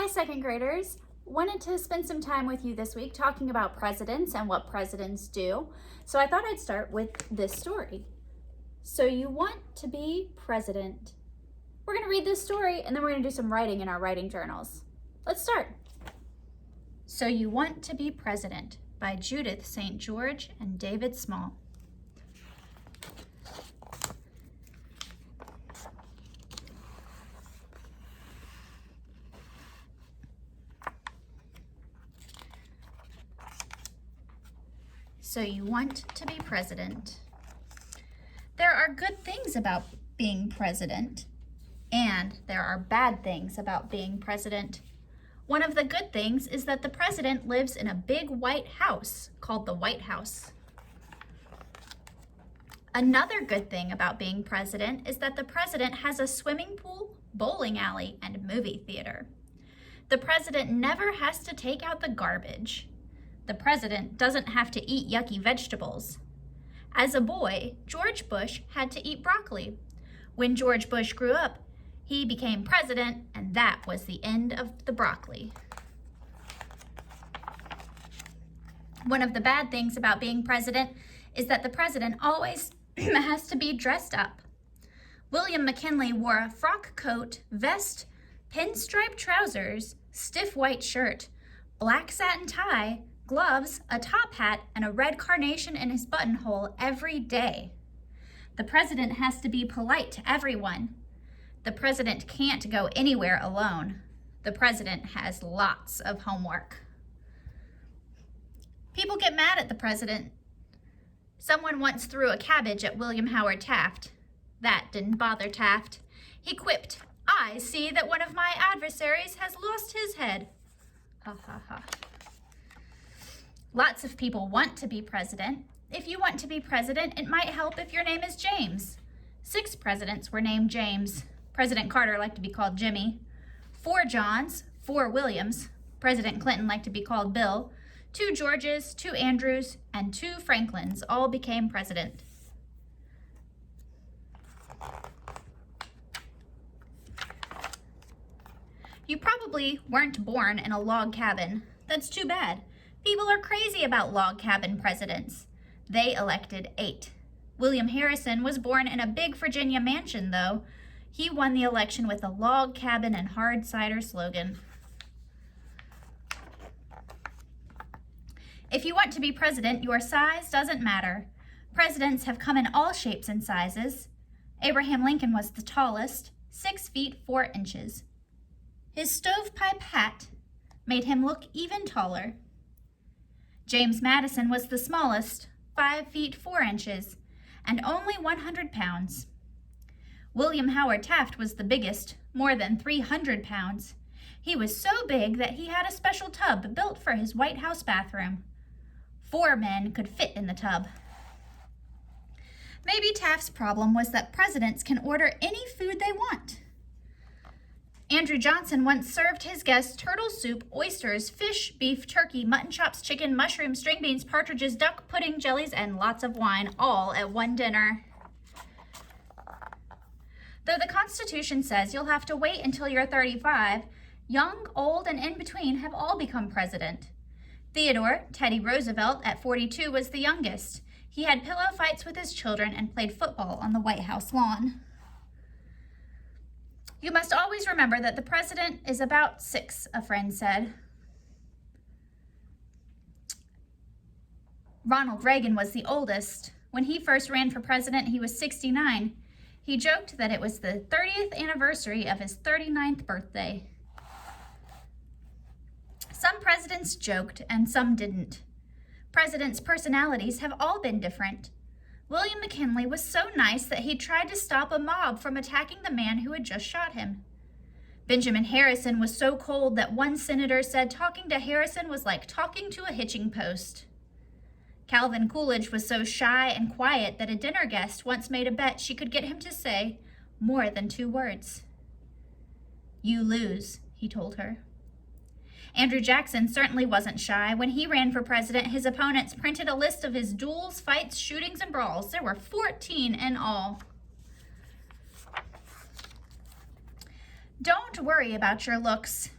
Hi, second graders. Wanted to spend some time with you this week talking about presidents and what presidents do. So I thought I'd start with this story. So you want to be president. We're going to read this story and then we're going to do some writing in our writing journals. Let's start. So You Want to Be President by Judith St. George and David Small. So you want to be president. There are good things about being president, and there are bad things about being president. One of the good things is that the president lives in a big white house called the White House. Another good thing about being president is that the president has a swimming pool, bowling alley, and movie theater. The president never has to take out the garbage. The president doesn't have to eat yucky vegetables. As a boy, George Bush had to eat broccoli. When George Bush grew up, he became president, and that was the end of the broccoli. One of the bad things about being president is that the president always has to be dressed up. William McKinley wore a frock coat, vest, pinstripe trousers, stiff white shirt, black satin tie, gloves, a top hat, and a red carnation in his buttonhole every day. The president has to be polite to everyone. The president can't go anywhere alone. The president has lots of homework. People get mad at the president. Someone once threw a cabbage at William Howard Taft. That didn't bother Taft. He quipped, "I see that one of my adversaries has lost his head." Ha ha ha. Lots of people want to be president. If you want to be president, it might help if your name is James. 6 presidents were named James. President Carter liked to be called Jimmy. 4 Johns, 4 Williams. President Clinton liked to be called Bill. 2 Georges, 2 Andrews, and 2 Franklins all became president. You probably weren't born in a log cabin. That's too bad. People are crazy about log cabin presidents. They elected 8. William Harrison was born in a big Virginia mansion, though. He won the election with a log cabin and hard cider slogan. If you want to be president, your size doesn't matter. Presidents have come in all shapes and sizes. Abraham Lincoln was the tallest, 6 feet 4 inches. His stovepipe hat made him look even taller. James Madison was the smallest, 5 feet 4 inches, and only 100 pounds. William Howard Taft was the biggest, more than 300 pounds. He was so big that he had a special tub built for his White House bathroom. 4 men could fit in the tub. Maybe Taft's problem was that presidents can order any food they want. Andrew Johnson once served his guests turtle soup, oysters, fish, beef, turkey, mutton chops, chicken, mushrooms, string beans, partridges, duck, pudding, jellies, and lots of wine, all at one dinner. Though the Constitution says you'll have to wait until you're 35, young, old, and in between have all become president. Theodore Teddy Roosevelt at 42 was the youngest. He had pillow fights with his children and played football on the White House lawn. You must always remember that the president is about 6, a friend said. Ronald Reagan was the oldest. When he first ran for president, he was 69. He joked that it was the 30th anniversary of his 39th birthday. Some presidents joked and some didn't. Presidents' personalities have all been different. William McKinley was so nice that he tried to stop a mob from attacking the man who had just shot him. Benjamin Harrison was so cold that one senator said talking to Harrison was like talking to a hitching post. Calvin Coolidge was so shy and quiet that a dinner guest once made a bet she could get him to say more than 2 words. "You lose," he told her. Andrew Jackson certainly wasn't shy. When he ran for president, his opponents printed a list of his duels, fights, shootings, and brawls. There were 14 in all. Don't worry about your looks.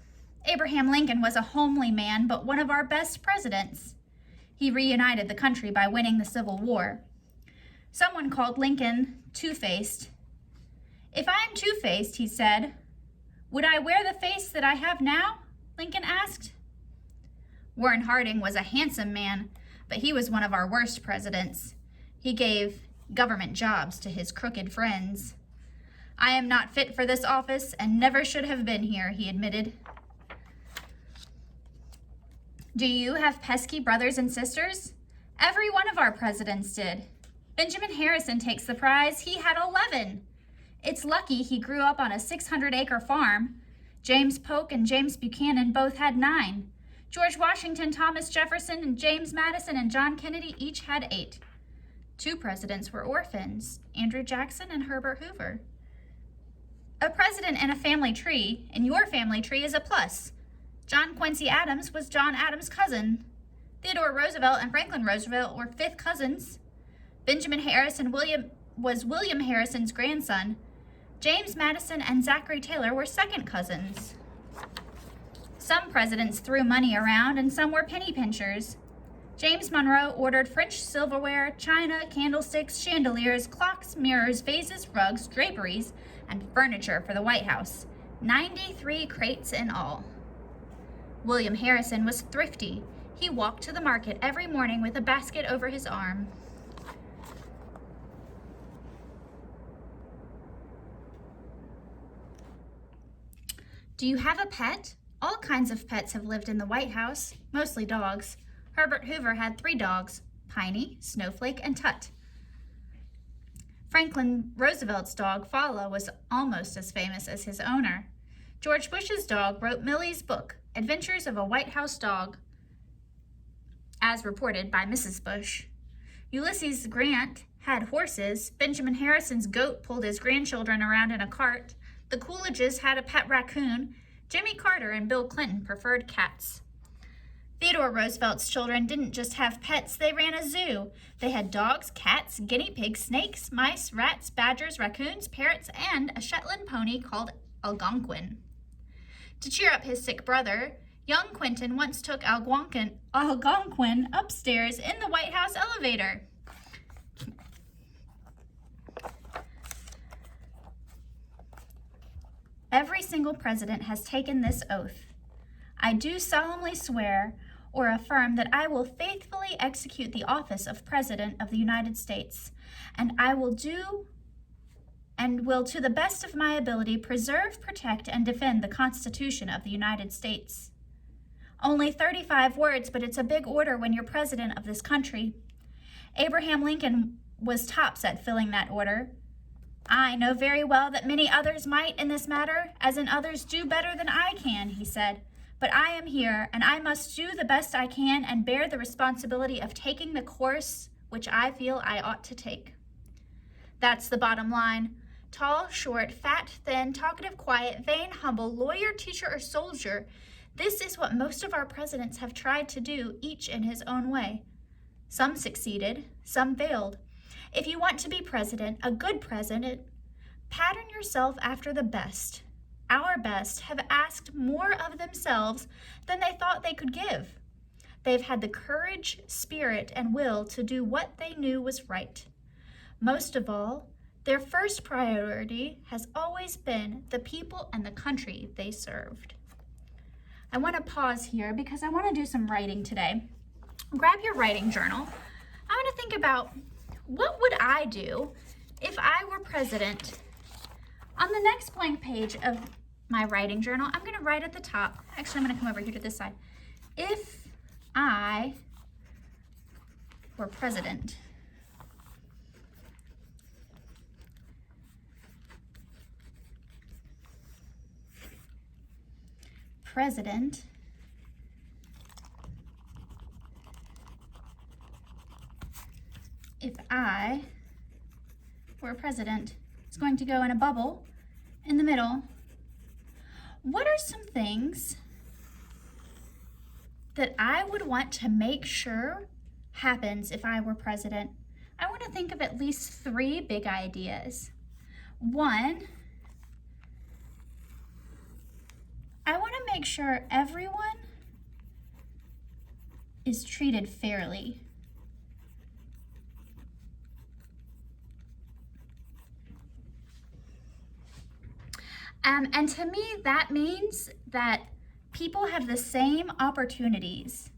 Abraham Lincoln was a homely man, but one of our best presidents. He reunited the country by winning the Civil War. Someone called Lincoln two-faced. "If I am two-faced," he said, "would I wear the face that I have now?" Lincoln asked. Warren Harding was a handsome man, but he was one of our worst presidents. He gave government jobs to his crooked friends. "I am not fit for this office and never should have been here," he admitted. Do you have pesky brothers and sisters? Every one of our presidents did. Benjamin Harrison takes the prize. He had 11. It's lucky he grew up on a 600-acre farm. James Polk and James Buchanan both had 9. George Washington, Thomas Jefferson, and James Madison and John Kennedy each had 8. 2 presidents were orphans, Andrew Jackson and Herbert Hoover. A president in a family tree, in your family tree, is a plus. John Quincy Adams was John Adams' cousin. Theodore Roosevelt and Franklin Roosevelt were 5th cousins. Benjamin Harrison was William Harrison's grandson. James Madison and Zachary Taylor were 2nd cousins. Some presidents threw money around and some were penny pinchers. James Monroe ordered French silverware, china, candlesticks, chandeliers, clocks, mirrors, vases, rugs, draperies, and furniture for the White House. 93 crates in all. William Harrison was thrifty. He walked to the market every morning with a basket over his arm. Do you have a pet? All kinds of pets have lived in the White House, mostly dogs. Herbert Hoover had 3 dogs, Piney, Snowflake, and Tut. Franklin Roosevelt's dog, Follow, was almost as famous as his owner. George Bush's dog wrote Millie's book, Adventures of a White House Dog, as reported by Mrs. Bush. Ulysses Grant had horses. Benjamin Harrison's goat pulled his grandchildren around in a cart. The Coolidges had a pet raccoon. Jimmy Carter and Bill Clinton preferred cats. Theodore Roosevelt's children didn't just have pets, they ran a zoo. They had dogs, cats, guinea pigs, snakes, mice, rats, badgers, raccoons, parrots, and a Shetland pony called Algonquin. To cheer up his sick brother, young Quentin once took Algonquin upstairs in the White House elevator. Every single president has taken this oath. I do solemnly swear or affirm that I will faithfully execute the office of President of the United States, and I will to the best of my ability preserve, protect, and defend the Constitution of the United States. Only 35 words, but it's a big order when you're president of this country. Abraham Lincoln was tops at filling that order. I know very well that many others might in this matter, as in others do better than I can, he said. But I am here, and I must do the best I can and bear the responsibility of taking the course which I feel I ought to take. That's the bottom line. Tall, short, fat, thin, talkative, quiet, vain, humble, lawyer, teacher, or soldier. This is what most of our presidents have tried to do, each in his own way. Some succeeded, some failed. If you want to be president, a good president, pattern yourself after the best. Our best have asked more of themselves than they thought they could give. They've had the courage, spirit, and will to do what they knew was right. Most of all, their first priority has always been the people and the country they served. I want to pause here because I want to do some writing today. Grab your writing journal. I want to think about, what would I do if I were president? On the next blank page of my writing journal, I'm going to write at the top. Actually, I'm going to come over here to this side. If I were president, if I were president, it's going to go in a bubble in the middle. What are some things that I would want to make sure happens if I were president? I want to think of at least 3 big ideas. 1, I want to make sure everyone is treated fairly. And to me, that means that people have the same opportunities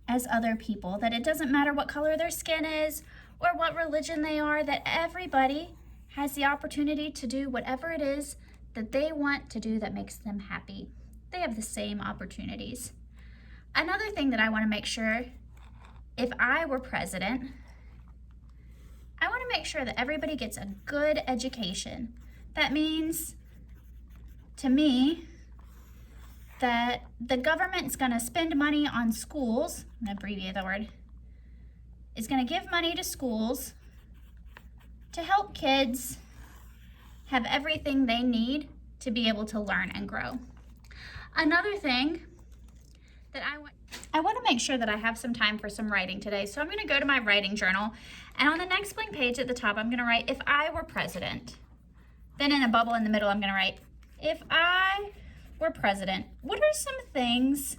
as other people, that it doesn't matter what color their skin is or what religion they are, that everybody has the opportunity to do whatever it is that they want to do that makes them happy. They have the same opportunities. Another thing that I want to make sure, if I were president, I want to make sure that everybody gets a good education. That means, to me, that the government's going to spend money on schools, I'm going to abbreviate the word, is going to give money to schools to help kids have everything they need to be able to learn and grow. Another thing that I want to make sure that I have some time for some writing today. So I'm going to go to my writing journal, and on the next blank page at the top, I'm going to write, if I were president. Then in a bubble in the middle, I'm going to write, if I were president, what are some things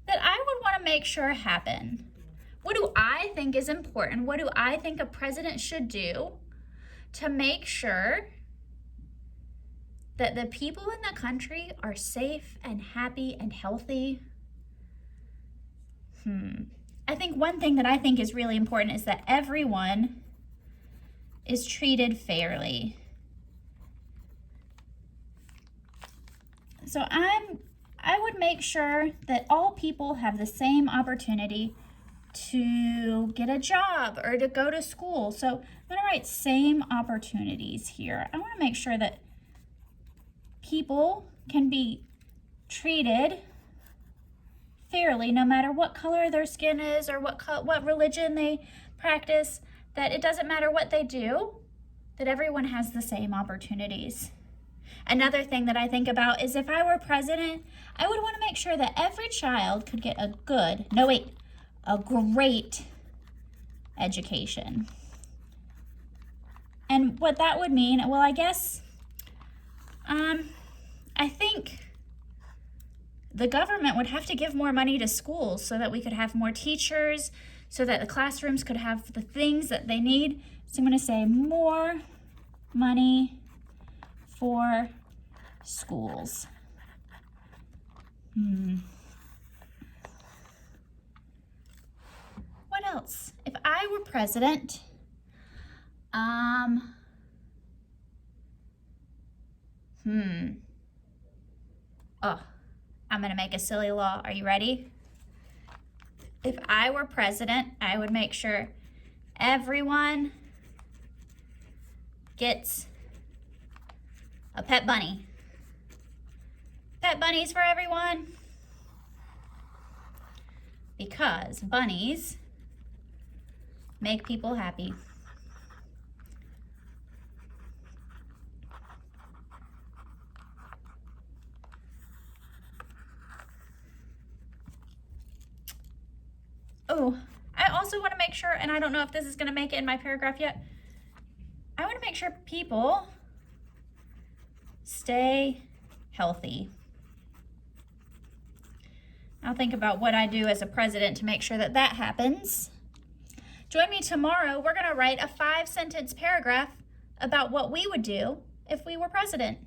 that I would want to make sure happen? What do I think is important? What do I think a president should do to make sure that the people in the country are safe and happy and healthy? I think one thing that I think is really important is that everyone is treated fairly. So I would make sure that all people have the same opportunity to get a job or to go to school. So I'm going to write same opportunities here. I want to make sure that people can be treated fairly no matter what color their skin is or what religion they practice, that it doesn't matter what they do, that everyone has the same opportunities. Another thing that I think about is, if I were president, I would want to make sure that every child could get a great education. And what that would mean, well, I guess, I think the government would have to give more money to schools so that we could have more teachers, so that the classrooms could have the things that they need. So I'm going to say more money for schools. What else? If I were president, I'm going to make a silly law. Are you ready? If I were president, I would make sure everyone gets a pet bunny. Pet bunnies for everyone. Because bunnies make people happy. Oh, I also want to make sure, and I don't know if this is going to make it in my paragraph yet, I want to make sure people stay healthy. I'll think about what I do as a president to make sure that that happens. Join me tomorrow. We're going to write a 5-sentence paragraph about what we would do if we were president.